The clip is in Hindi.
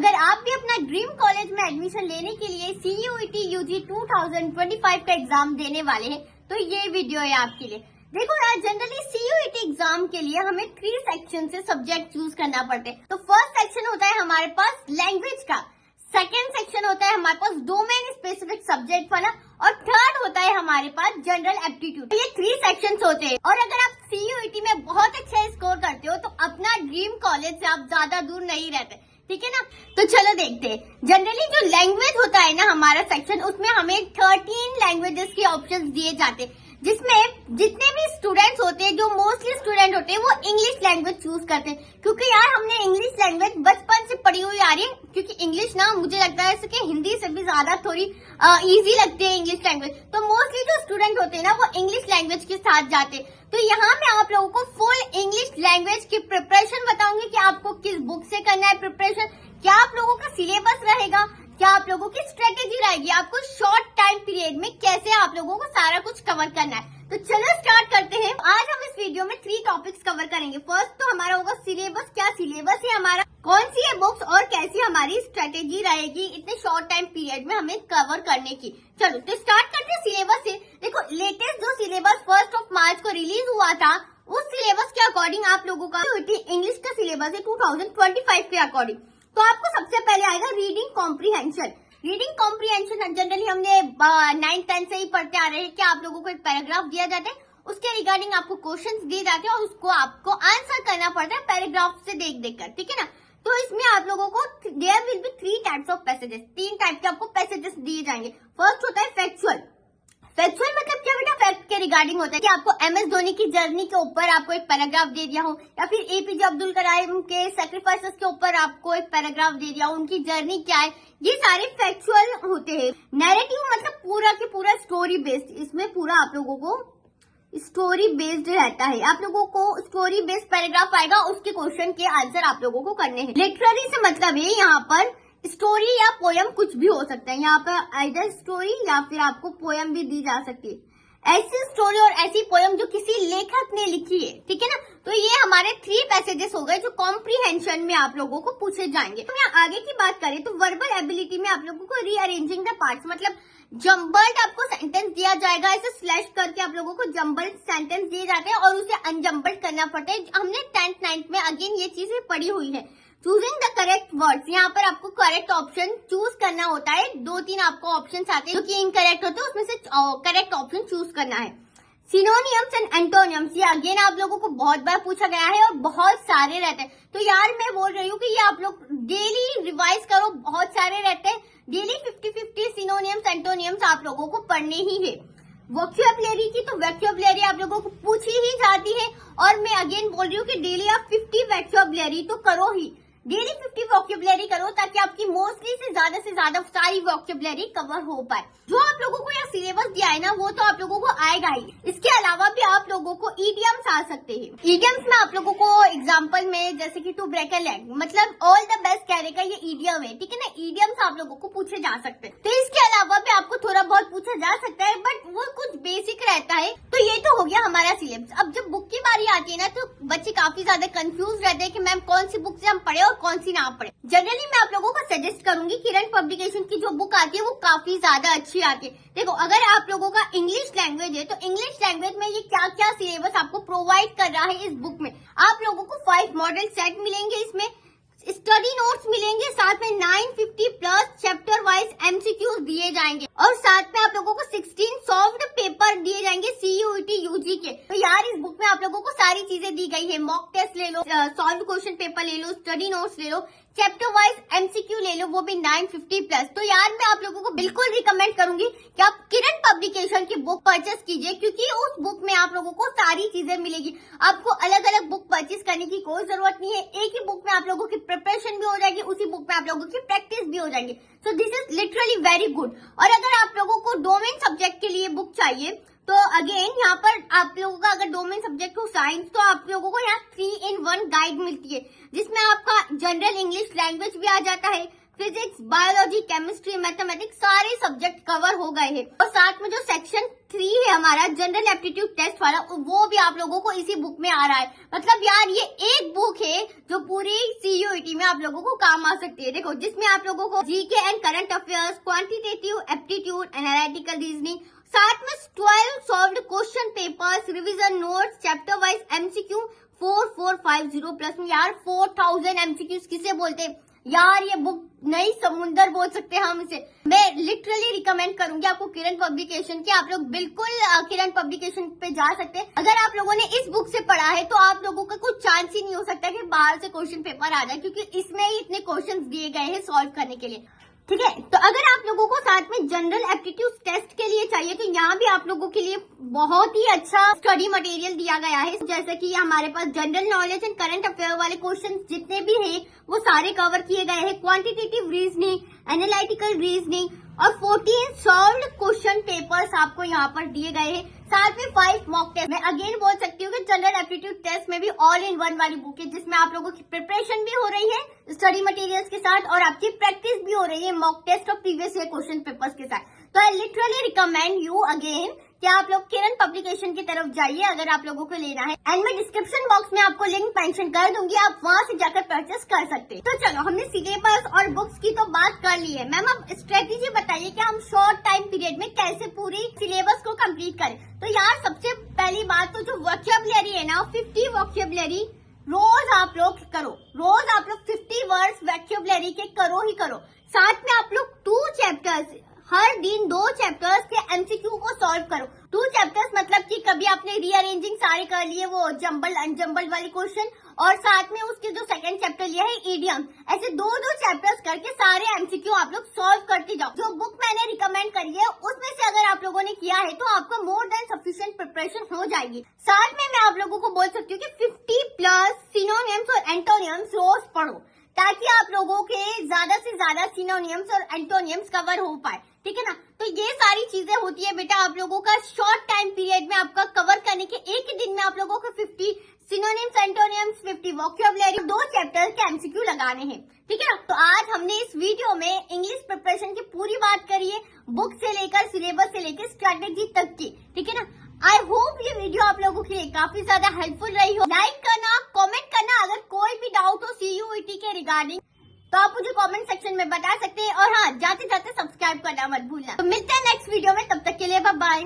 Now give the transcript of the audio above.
अगर आप भी अपना ड्रीम कॉलेज में एडमिशन लेने के लिए CUET UG 2025 का एग्जाम देने वाले हैं तो ये वीडियो है आपके लिए। देखो यार, जनरली CUET एग्जाम के लिए हमें 3 सेक्शन से सब्जेक्ट चूज करना पड़ते हैं। तो फर्स्ट सेक्शन होता है हमारे पास लैंग्वेज का, सेकेंड सेक्शन होता है हमारे पास डोमेन स्पेसिफिक सब्जेक्ट वाला, और थर्ड होता है हमारे पास जनरल एप्टीट्यूड। तो ये 3 सेक्शंस होते हैं। और अगर आप CUET में बहुत अच्छा स्कोर करते हो तो अपना ड्रीम कॉलेज से आप ज्यादा दूर नहीं रहते, ठीक है ना। तो चलो देखते हैं। जनरली जो लैंग्वेज होता है ना हमारा सेक्शन, उसमें हमें 13 लैंग्वेजेस के ऑप्शंस दिए जाते हैं, जिसमें जितने भी स्टूडेंट्स होते हैं, जो मोस्टली स्टूडेंट होते हैं, वो इंग्लिश लैंग्वेज चूज करते हैं। क्योंकि यार हमने इंग्लिश लैंग्वेज बचपन से पढ़ी हुई आ रही है, क्योंकि इंग्लिश ना मुझे लगता है कि हिंदी से भी ज्यादा थोड़ी इजी लगती है इंग्लिश लैंग्वेज। तो मोस्टली जो स्टूडेंट होते हैं ना वो इंग्लिश लैंग्वेज के साथ जाते हैं। तो यहाँ मैं आप लोगों को फुल इंग्लिश लैंग्वेज की प्रिपरेशन बताऊंगी कि आपको किस बुक से करना है प्रिपरेशन, क्या आप लोगों का सिलेबस रहेगा, क्या आप लोगों की स्ट्रेटेजी रहेगी, आपको शॉर्ट टाइम पीरियड में कैसे आप लोगों को सारा कुछ कवर करना है। तो चलो स्टार्ट करते हैं। आज हम इस वीडियो में 3 टॉपिक्स कवर करेंगे। फर्स्ट तो हमारा होगा सिलेबस, क्या सिलेबस है हमारा, कौन सी है बुक्स, और कैसी हमारी स्ट्रेटेजी रहेगी इतने शॉर्ट टाइम पीरियड में हमें कवर करने की। चलो तो स्टार्ट करते हैं सिलेबस से। देखो, लेटेस्ट जो सिलेबस 1 मार्च को रिलीज हुआ था, उस सिलेबस के अकॉर्डिंग आप लोगों का इंग्लिश का सिलेबस है 2025 के अकॉर्डिंग। तो आपको सबसे पहले आएगा reading comprehension. Reading comprehension generally हमने 9th 10th से ही पढ़ते आ रहे हैं कि आप लोगों को एक पैराग्राफ दिया जाता है, उसके रिगार्डिंग आपको क्वेश्चंस दिए जाते हैं और उसको आपको आंसर करना पड़ता है पैराग्राफ से देख देख कर, ठीक है ना। तो इसमें आप लोगों को there will be 3 types of passages, 3 type के आपको पैसेजेस दिए जाएंगे। फर्स्ट होता है फैक्चुअल। फैक्चुअल मतलब क्या बेटा, फैक्ट के रिगार्डिंग होता है कि आपको MS धोनी की जर्नी के ऊपर आपको एक पैराग्राफ दे दिया हो, या फिर APJ अब्दुल कलाम के सैक्रिफाइसेस के ऊपर आपको एक पैराग्राफ दे दिया हो, उनकी जर्नी क्या है, ये सारे फैक्चुअल होते हैं। नैरेटिव मतलब पूरा के पूरा स्टोरी बेस्ड, इसमें पूरा आप लोगों को स्टोरी बेस्ड रहता है। आप लोगों को स्टोरी बेस्ड पैराग्राफ आएगा, उसके क्वेश्चन के आंसर आप लोगों को करने हैं। लिटरेरी से मतलब है यहाँ पर स्टोरी या पोयम कुछ भी हो सकता है। यहाँ पर आइदर स्टोरी या फिर आपको पोयम भी दी जा सकती है। ऐसी स्टोरी और ऐसी पोयम जो किसी लेखक ने लिखी है, ठीक है ना। तो ये हमारे 3 पैसेजेस हो गए जो कॉम्प्रीहेंशन में आप लोगों को पूछे जाएंगे। तो आगे की बात करें तो वर्बल एबिलिटी में आप लोगों को रीअरेंजिंग द पार्ट्स, मतलब जम्बल्ड आपको सेंटेंस दिया जाएगा, ऐसे स्लैश करके आप लोगों को जम्बल्ड सेंटेंस दिए जाते हैं और उसे अनजम्बल्ड करना पड़ता है। हमने 10th 9th में अगेन ये चीजें पढ़ी हुई है। चूजिंग द करेक्ट वर्ड्स, यहाँ पर आपको करेक्ट ऑप्शन चूज करना होता है। 2-3 आपको ऑप्शन आते हैं जो कि इनकरेक्ट होते हैं, उसमें से करेक्ट ऑप्शन चूज करना है। सिनोनियम्स एंड एंटोनियम्स, ये अगेन आप लोगों को बहुत बार पूछा गया है और बहुत सारे रहते हैं। तो यार मैं बोल रही हूँ कि ये आप लोग डेली रिवाइज करो, बहुत सारे रहते हैं। डेली 50-50 सिनोनियम्स एंटोनियम्स आप लोगों को पढ़ने ही है। वोकैबुलरी की तो वोकैबुलरी आप लोगों को पूछी ही जाती है, और मैं अगेन बोल रही हूँ कि डेली आप 50 वोकैबुलरी तो करो ही, डेली 50 वोकैबुलरी करो, ताकि आपकी मोस्टली से ज्यादा सारी वोकैबुलरी कवर हो पाए। जो आप लोगों को यहाँ सिलेबस दिया है ना, वो तो आप लोगों को आएगा ही। इसके अलावा भी आप लोगों को ईडियम्स आ सकते हैं। ईडियम्स में आप लोगों को एग्जांपल में जैसे कि टू ब्रेक अ लेग, मतलब ऑल द बेस्ट कहने का ये ईडियम है, ठीक है ना। ईडियम्स आप लोगों को पूछे जा सकते हैं। तो इसके अलावा भी आपको थोड़ा बहुत पूछा जा सकता है, बट वो कुछ बेसिक रहता है। तो ये तो हो गया हमारा सिलेबस। अब जब बुक की बारी आती है ना, तो बच्चे काफी ज्यादा कंफ्यूज रहते हैं कि मैम कौन सी बुक से हम पढ़े और कौन सी ना पढ़े। जनरली मैं आप लोगों को सजेस्ट करूंगी किरण पब्लिकेशन की जो बुक आती है वो काफी ज्यादा अच्छी आती है। देखो, अगर आप लोगों का इंग्लिश लैंग्वेज है तो इंग्लिश लैंग्वेज में ये क्या क्या सिलेबस आपको प्रोवाइड कर रहा है इस बुक में। आप लोगों को 5 मॉडल सेट मिलेंगे, इसमें स्टडी नोट्स मिलेंगे, साथ में 950 प्लस चैप्टर वाइज MCQs दिए जाएंगे, और साथ में आप लोगों को 16 सॉफ्ट पेपर दिए जाएंगे CUET UG के। तो यार इस बुक में आप लोगों को सारी चीजें दी गई है। मॉक टेस्ट ले लो, सॉल्व क्वेश्चन पेपर ले लो, स्टडी नोट्स ले लो, चैप्टर वाइज MCQ ले लो, वो भी 950 प्लस। तो यार मैं आप लोगों को बिल्कुल रिकमेंड करूंगी कि आप किरण पब्लिकेशन की बुक परचेस कीजिए, क्योंकि उस बुक में आप लोगों को सारी चीजें मिलेगी। आपको अलग अलग बुक परचेस करने की कोई जरूरत नहीं है। एक ही बुक में आप लोगों की प्रिपरेशन भी हो जाएगी, उसी बुक में आप लोगों की प्रैक्टिस भी हो जाएगी। So this is literally very good. और अगर आप लोगों को डोमेन सब्जेक्ट के लिए बुक चाहिए तो अगेन यहाँ पर आप लोगों का अगर डोमेन सब्जेक्ट हो साइंस, तो आप लोगों को यहाँ 3 in 1 गाइड मिलती है, जिसमें आपका जनरल इंग्लिश लैंग्वेज भी आ जाता है, फिजिक्स, बायोलॉजी, केमिस्ट्री, मैथमेटिक्स सारे सब्जेक्ट कवर हो गए हैं। और साथ में जो सेक्शन 3 है हमारा जनरल एप्टीट्यूड टेस्ट वाला, वो भी आप लोगों को इसी बुक में आ रहा है। मतलब यार ये एक बुक है जो पूरी CUET में आप लोगों को काम आ सकती है। देखो, जिसमें आप लोगों को GK and current affairs, quantitative aptitude, analytical reasoning, साथ में 12 solved question papers, revision notes, chapter wise MCQ 4450 plus में यार 4000 MCQs किसे बोलते हैं यार, ये बुक नई समुंदर बोल सकते हैं हम इसे। मैं लिटरली रिकमेंड करूंगी आपको किरण पब्लिकेशन की। आप लोग बिल्कुल किरण पब्लिकेशन पे जा सकते हैं। अगर आप लोगों ने इस बुक से पढ़ा है तो आप लोगों का कुछ चांस ही नहीं हो सकता कि बाहर से क्वेश्चन पेपर आ जाए, क्योंकि इसमें ही इतने क्वेश्चन दिए गए हैं सॉल्व करने के लिए। ठीक है, तो अगर आप लोगों को साथ में जनरल एप्टीट्यूड टेस्ट के लिए चाहिए तो यहाँ भी आप लोगों के लिए बहुत ही अच्छा स्टडी मटेरियल दिया गया है। जैसे कि हमारे पास general knowledge and current affair वाले क्वेश्चन जितने भी हैं वो सारे कवर किए गए हैं। क्वांटिटेटिव रीजनिंग, एनालिटिकल रीजनिंग और 14 सॉल्व्ड क्वेश्चन पेपर्स आपको यहाँ पर दिए गए हैं। साथ में 5 मॉक टेस्ट। मैं अगेन बोल सकती हूँ कि जनरल एप्टीट्यूड टेस्ट में भी ऑल इन वन वाली बुक है, जिसमें आप लोगों की प्रिपरेशन भी हो रही है स्टडी मटेरियल्स के साथ और आपकी प्रैक्टिस भी हो रही है मॉक टेस्ट और प्रीवियस ईयर क्वेश्चन पेपर्स के साथ। तो I literally recommend you again कि आप लोग किरण पब्लिकेशन की तरफ जाइए अगर आप लोगों को लेना है। एंड मैं डिस्क्रिप्शन बॉक्स में आपको लिंक मेंशन कर दूंगी, आप वहां से जाकर परचेस कर सकते हैं। तो चलो, हमने सिलेबस और बुक्स की तो बात कर ली है। मैम अब स्ट्रेटेजी बताइए कि हम शॉर्ट टाइम पीरियड में कैसे पूरी सिलेबस को कंप्लीट करें। तो यार सबसे पहली बात तो जो वोकैबुलरी है ना, 50 वोकैबुलरी रोज आप लोग करो। रोज आप लोग 50 वर्ड्स वोकैबुलरी के करो ही करो। साथ में आप लोग 2 चैप्टर्स, हर दिन 2 चैप्टर्स के MCQ को सॉल्व करो। 2 चैप्टर्स मतलब कि कभी आपने रीअरेंजिंग सारे कर लिए, वो जंबल अनजंबल वाले क्वेश्चन, और साथ में उसके जो सेकंड चैप्टर लिया है इडियम, ऐसे 2-2 चैप्टर्स करके सारे MCQ आप लोग सॉल्व करते जाओ। जो बुक मैंने रिकमेंड करी है उसमें से अगर आप लोगों ने किया है तो आपको मोर देन सफिशिएंट प्रिपरेशन हो जाएगी। साथ में मैं आप लोगों को बोल सकती हूँ कि 50+ सिनोनिम्स और एंटोनियम्स रोज पढ़ो, ताकि आप लोगों के ज्यादा से ज्यादा सिनोनिम्स और एंटोनियम्स कवर हो पाए। ठीक है ना, तो ये सारी चीजें होती है बेटा आप लोगों का शॉर्ट टाइम पीरियड में आपका कवर करने के। एक ही दिन में आप लोगों को 50 सिनोनिम्स, एंटोनियम्स, 50 वोकैबुलरी, 2 चैप्टर के MCQ लगाने हैं। ठीक है ना, तो आज हमने इस वीडियो में इंग्लिश प्रिपरेशन की पूरी बात करी है, बुक से लेकर सिलेबस से लेकर स्ट्रेटेजी तक की। ठीक है ना, आई होप ये वीडियो आप लोगों के लिए काफी ज्यादा हेल्पफुल रही हो। लाइक करना, कमेंट करना, अगर कोई भी डाउट हो CUET के रिगार्डिंग तो आप मुझे कमेंट सेक्शन में बता सकते हैं। और हाँ, जाते जाते सब्सक्राइब करना मत भूलना। तो मिलते हैं नेक्स्ट वीडियो में, तब तक के लिए बाय बाय।